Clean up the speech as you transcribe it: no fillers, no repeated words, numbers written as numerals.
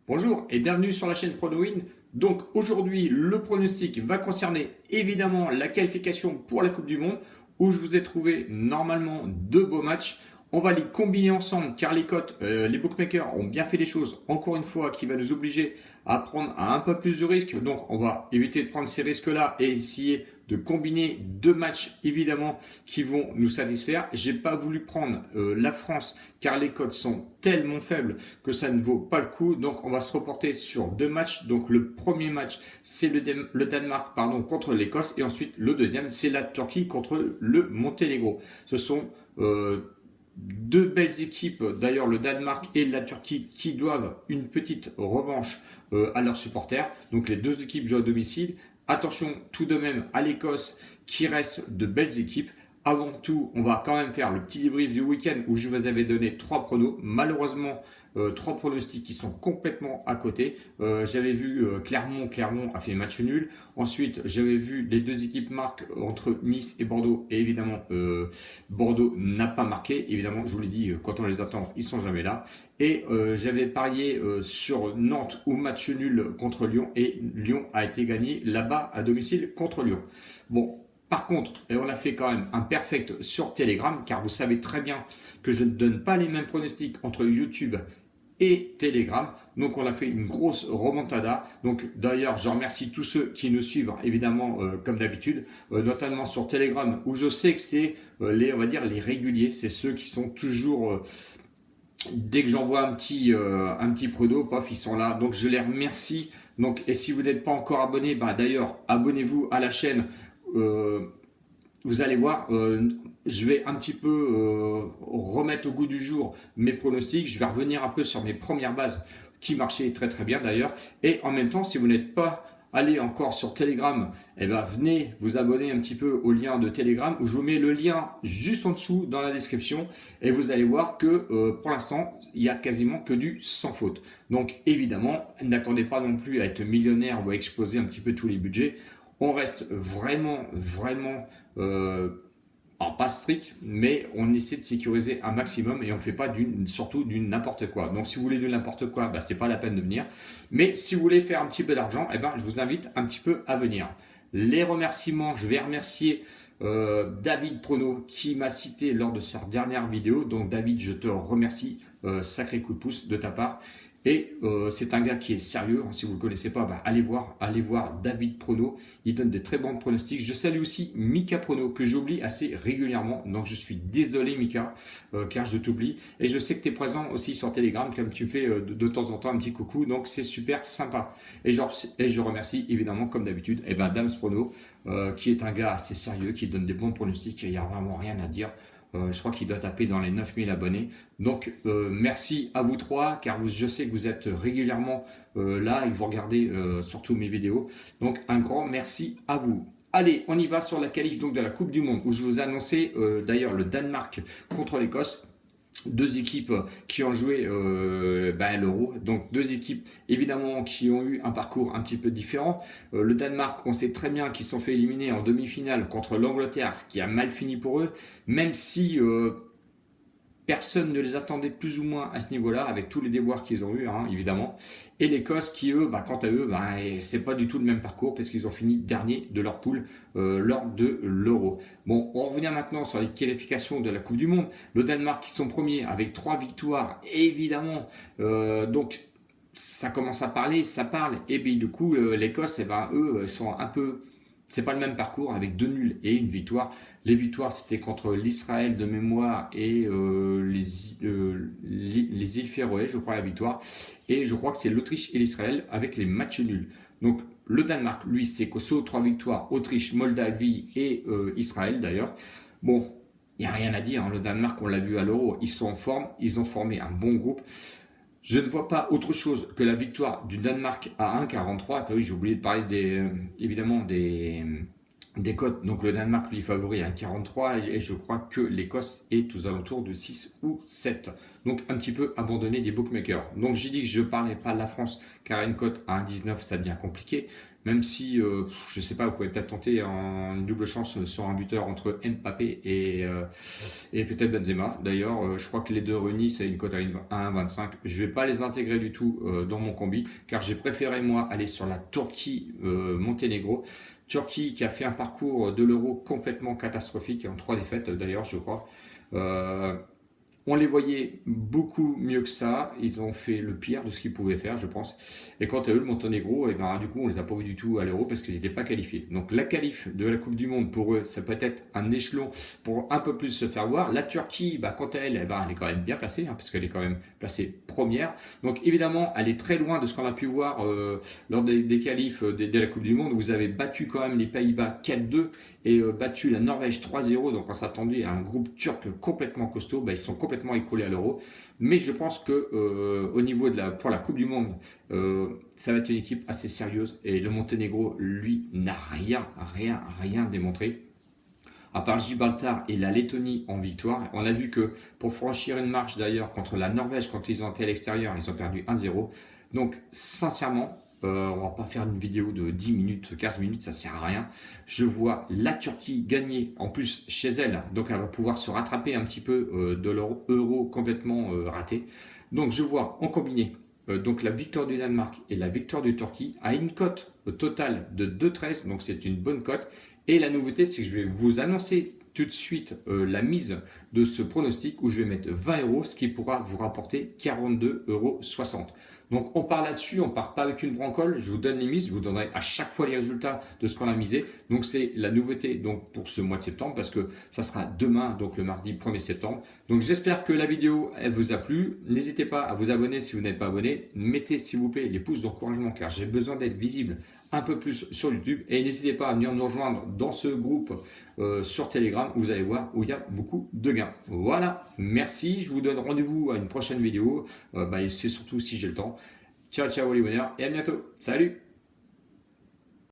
Bonjour et bienvenue sur la chaîne PronoWin. Donc aujourd'hui, le pronostic va concerner évidemment la qualification pour la Coupe du Monde où je vous ai trouvé normalement deux beaux matchs. On va les combiner ensemble car les cotes, les bookmakers ont bien fait les choses. Encore une fois, qui va nous obliger à prendre un peu plus de risques. Donc on va éviter de prendre ces risques-là et essayer de combiner deux matchs évidemment qui vont nous satisfaire. J'ai pas voulu prendre la France car les cotes sont tellement faibles que ça ne vaut pas le coup. Donc on va se reporter sur deux matchs. Donc le premier match c'est le Danemark contre l'Écosse et ensuite le deuxième c'est la Turquie contre le Monténégro. Ce sont deux belles équipes, d'ailleurs le Danemark et la Turquie, qui doivent une petite revanche à leurs supporters. Donc les deux équipes jouent à domicile. Attention tout de même à l'Écosse qui reste de belles équipes. Avant tout, on va quand même faire le petit débrief du week-end où je vous avais donné trois pronos. Malheureusement, trois pronostics qui sont complètement à côté. J'avais vu Clermont a fait match nul. Ensuite, j'avais vu les deux équipes marquent entre Nice et Bordeaux. Et évidemment, Bordeaux n'a pas marqué. Évidemment, je vous l'ai dit, quand on les attend, ils sont jamais là. Et j'avais parié sur Nantes ou match nul contre Lyon. Et Lyon a été gagné là-bas à domicile contre Lyon. Bon. Par contre, et on a fait quand même un perfect sur Telegram, car vous savez très bien que je ne donne pas les mêmes pronostics entre YouTube et Telegram. Donc on a fait une grosse remontada. Donc d'ailleurs, je remercie tous ceux qui nous suivent, évidemment, comme d'habitude, notamment sur Telegram, où je sais que c'est on va dire les réguliers, c'est ceux qui sont toujours dès que j'envoie un petit prono, paf, ils sont là. Donc je les remercie. Donc et si vous n'êtes pas encore abonné, d'ailleurs, abonnez-vous à la chaîne. Vous allez voir, je vais un petit peu remettre au goût du jour mes pronostics. Je vais revenir un peu sur mes premières bases qui marchaient très très bien d'ailleurs. Et en même temps, si vous n'êtes pas allé encore sur Telegram, venez vous abonner un petit peu au lien de Telegram où je vous mets le lien juste en dessous dans la description et vous allez voir que pour l'instant, il y a quasiment que du sans faute. Donc évidemment, n'attendez pas non plus à être millionnaire ou à exploser un petit peu tous les budgets. On reste vraiment pas strict, mais on essaie de sécuriser un maximum et on ne fait pas surtout du n'importe quoi. Donc si vous voulez du n'importe quoi, c'est pas la peine de venir. Mais si vous voulez faire un petit peu d'argent, je vous invite un petit peu à venir. Les remerciements, je vais remercier David Prono qui m'a cité lors de sa dernière vidéo. Donc David, je te remercie, sacré coup de pouce de ta part. Et c'est un gars qui est sérieux. Si vous ne le connaissez pas, allez voir David Prono. Il donne de très bons pronostics. Je salue aussi Mika Prono que j'oublie assez régulièrement. Donc je suis désolé Mika car je t'oublie. Et je sais que tu es présent aussi sur Telegram comme tu fais de temps en temps un petit coucou. Donc c'est super sympa. Et je remercie évidemment comme d'habitude Dams Prono qui est un gars assez sérieux qui donne des bons pronostics. Il n'y a vraiment rien à dire. Je crois qu'il doit taper dans les 9000 abonnés. Donc, merci à vous trois, car je sais que vous êtes régulièrement là et vous regardez surtout mes vidéos. Donc, un grand merci à vous. Allez, on y va sur la qualif donc, de la Coupe du Monde, où je vous ai annoncé d'ailleurs le Danemark contre l'Écosse. Deux équipes qui ont joué l'Euro, donc deux équipes évidemment qui ont eu un parcours un petit peu différent. Le Danemark, on sait très bien qu'ils se sont fait éliminer en demi-finale contre l'Angleterre, ce qui a mal fini pour eux, même si personne ne les attendait plus ou moins à ce niveau-là, avec tous les déboires qu'ils ont eu, évidemment. Et l'Écosse qui, eux, quant à eux, c'est pas du tout le même parcours parce qu'ils ont fini dernier de leur poule lors de l'Euro. Bon, on revient maintenant sur les qualifications de la Coupe du Monde. Le Danemark qui sont premiers avec 3 victoires, évidemment. Donc, ça commence à parler, ça parle. Et puis, du coup, l'Écosse, eux, sont un peu... C'est pas le même parcours avec 2 nuls et une victoire. Les victoires, c'était contre l'Israël de mémoire et les îles Féroé, je crois, la victoire. Et je crois que c'est l'Autriche et l'Israël avec les matchs nuls. Donc, le Danemark, lui, c'est Kosovo, 3 victoires. Autriche, Moldavie et Israël, d'ailleurs. Bon, il n'y a rien à dire. Le Danemark, on l'a vu à l'Euro, ils sont en forme. Ils ont formé un bon groupe. Je ne vois pas autre chose que la victoire du Danemark à 1,43. Oui, j'ai oublié de parler évidemment des des cotes. Donc le Danemark lui favori à 1,43 et je crois que l'Écosse est aux alentours de 6 ou 7. Donc un petit peu abandonné des bookmakers. Donc j'ai dit que je ne parlais pas de la France car une cote à 1,19 ça devient compliqué. Même si, je ne sais pas, vous pouvez peut-être tenter une double chance sur un buteur entre Mbappé et peut-être Benzema. D'ailleurs, je crois que les deux réunis, c'est une cote à 1,25. Je ne vais pas les intégrer du tout dans mon combi, car j'ai préféré, moi, aller sur la Turquie-Monténégro. Turquie qui a fait un parcours de l'Euro complètement catastrophique, en 3 défaites d'ailleurs, je crois. On les voyait beaucoup mieux que ça. Ils ont fait le pire de ce qu'ils pouvaient faire, je pense. Et quant à eux, le Monténégro, et ben, du coup, on les a pas vus du tout à l'Euro parce qu'ils n'étaient pas qualifiés. Donc la qualif de la Coupe du Monde, pour eux, ça peut être un échelon pour un peu plus se faire voir. La Turquie, bah, quant à elle, eh ben, elle est quand même bien placée, hein, parce qu'elle est quand même placée première. Donc évidemment, elle est très loin de ce qu'on a pu voir lors des qualifs de la Coupe du Monde. Vous avez battu quand même les Pays-Bas 4-2 et battu la Norvège 3-0. Donc on s'attendait à un groupe turc complètement costaud. Bah, ils sont complètement écroulés à l'Euro. Mais je pense que au niveau pour la Coupe du Monde, ça va être une équipe assez sérieuse. Et le Monténégro, lui, n'a rien démontré. À part Gibraltar et la Lettonie en victoire. On a vu que pour franchir une marche d'ailleurs contre la Norvège, quand ils ont été à l'extérieur, ils ont perdu 1-0. Donc sincèrement, on va pas faire une vidéo de 10 minutes, 15 minutes, ça sert à rien. Je vois la Turquie gagner, en plus chez elle, donc elle va pouvoir se rattraper un petit peu de leur euro complètement raté. Donc je vois en combiné donc la victoire du Danemark et la victoire du Turquie à une cote totale de 2,13, donc c'est une bonne cote. Et la nouveauté, c'est que je vais vous annoncer tout de suite la mise de ce pronostic où je vais mettre 20 euros, ce qui pourra vous rapporter 42,60 euros. Donc on part là-dessus, on part pas avec une brancole, je vous donne les mises, je vous donnerai à chaque fois les résultats de ce qu'on a misé. Donc c'est la nouveauté donc pour ce mois de septembre parce que ça sera demain, donc le mardi 1er septembre. Donc j'espère que la vidéo elle vous a plu. N'hésitez pas à vous abonner si vous n'êtes pas abonné. Mettez s'il vous plaît les pouces d'encouragement car j'ai besoin d'être visible un peu plus sur YouTube. Et n'hésitez pas à venir nous rejoindre dans ce groupe sur Telegram où vous allez voir où il y a beaucoup de gains. Voilà, merci. Je vous donne rendez-vous à une prochaine vidéo. C'est surtout si j'ai le temps. Ciao, ciao les bonheurs et à bientôt. Salut!